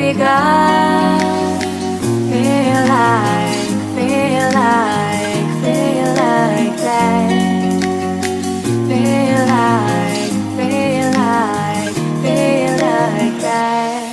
begun. Feel like, feel like, feel like that. Feel like, feel like, feel like that.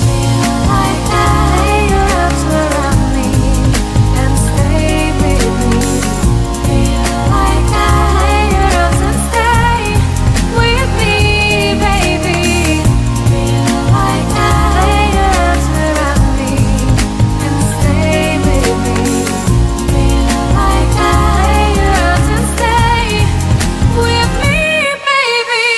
Feel like that. Lay your arms around me and stay with me. Feel like that. Lay your arms and stay with me, baby. Feel like that. Lay your arms around me and stay with me. Feel like that. Lay your arms and stay with me, baby.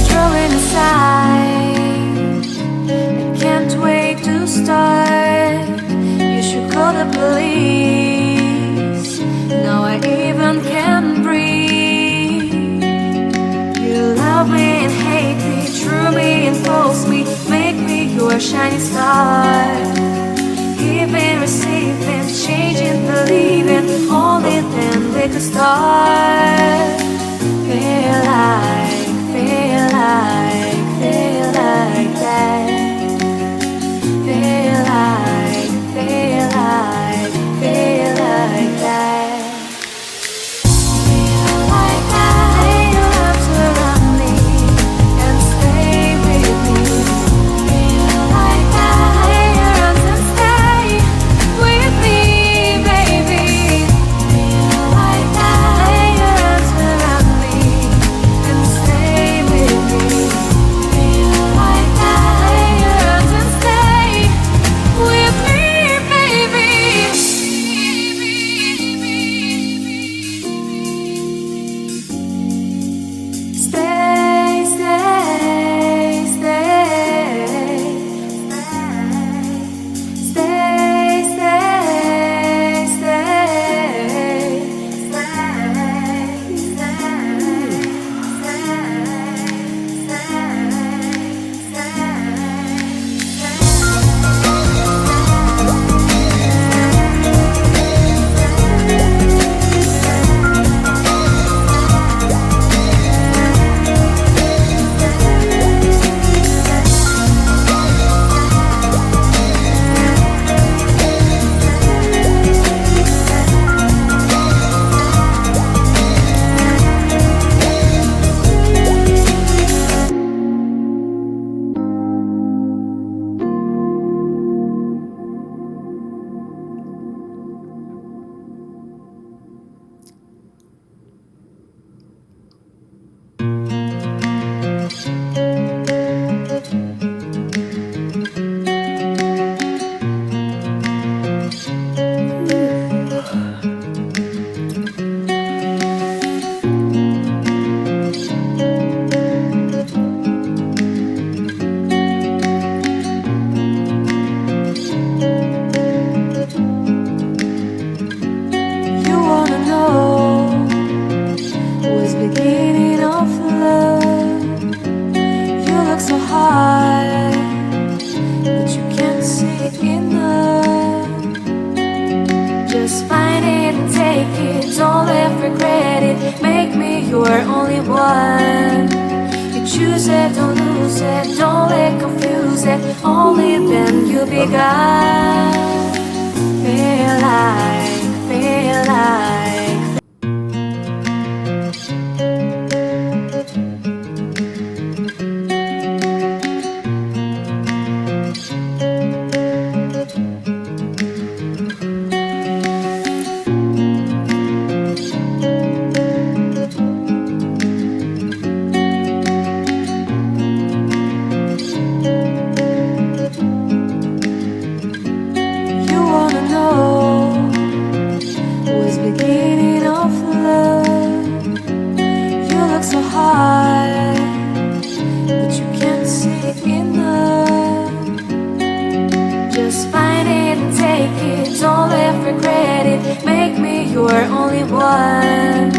Throwing aside, I can't wait to start. You should call the police. Now I even can't breathe. You love me and hate me, true me and false me, make me your shining star. Giving, receiving, changing, believing, only then we could start. Feel like, feel like, feel like that. Feel like, feel like, feel like that. Feel like that. Lay your arms around me and stay with me. Feel like that. Lay your arms and stay with me, baby. Feel like that. Lay your arms around me and stay with me. Feel like that. Lay your arms and stay with me, baby. Stay, stay, stay, stay, You wanna know what's beginning of love? You look so hard, but you can't see enough. Just find it and take it, don't let regret it. Make me your only one. You choose it, don't lose it, don't let confuse it. Only then you begun. Feel like, feel like. regret it. Make me your only one.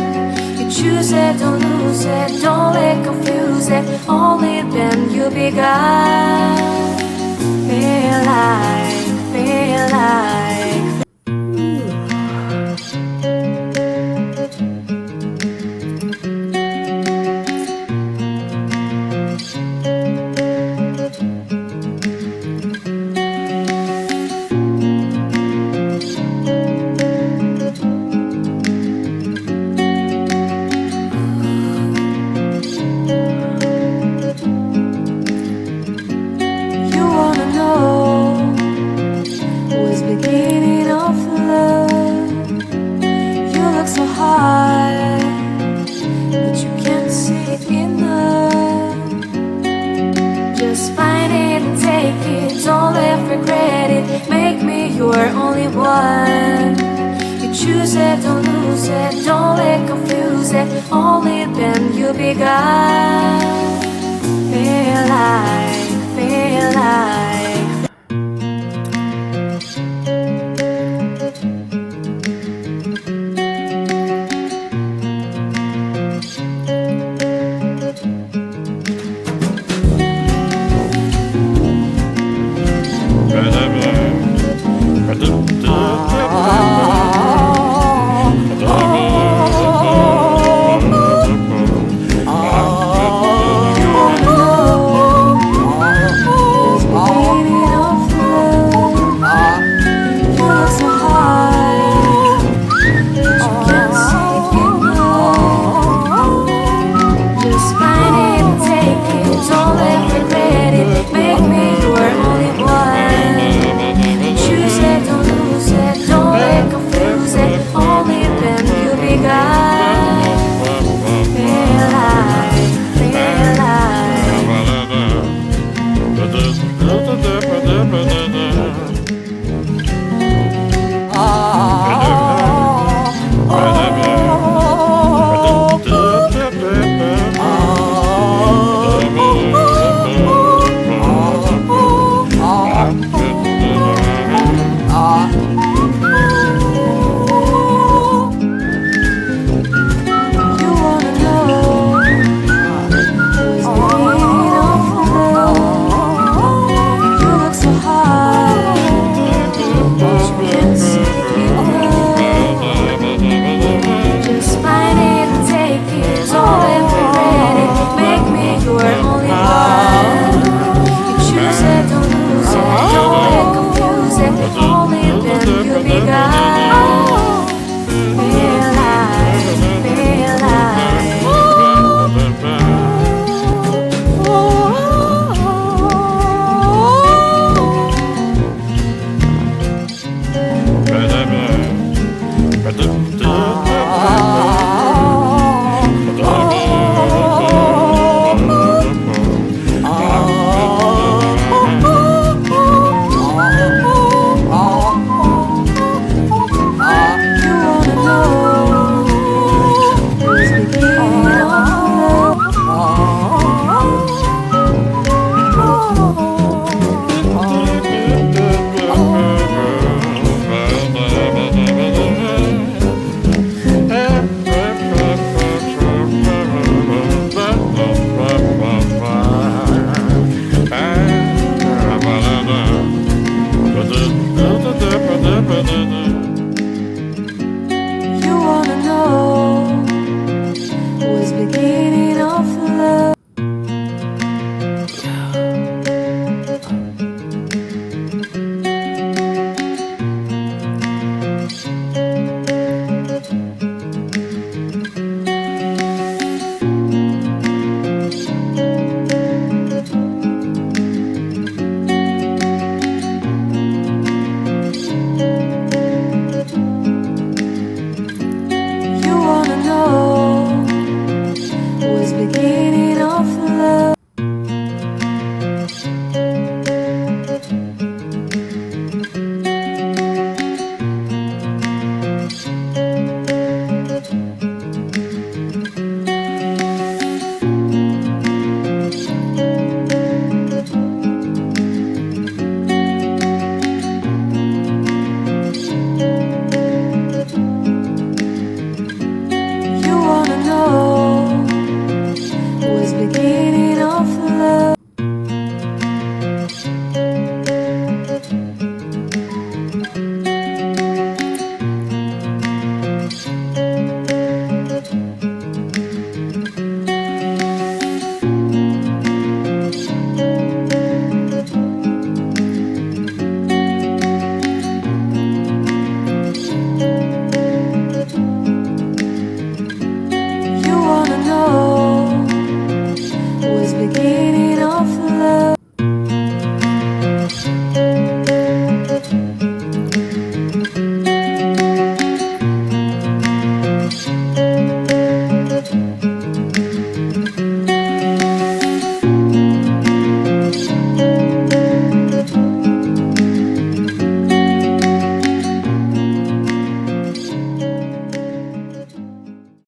You choose it, don't lose it, don't let confuse it. Only then you'll be gone. Feel like beginning of love. You look so hard, but you can't see enough. Just find it and take it, don't let regret it. Make me your only one. You choose it, don't lose it, don't let confuse it. Only then you'll be gone. Feel like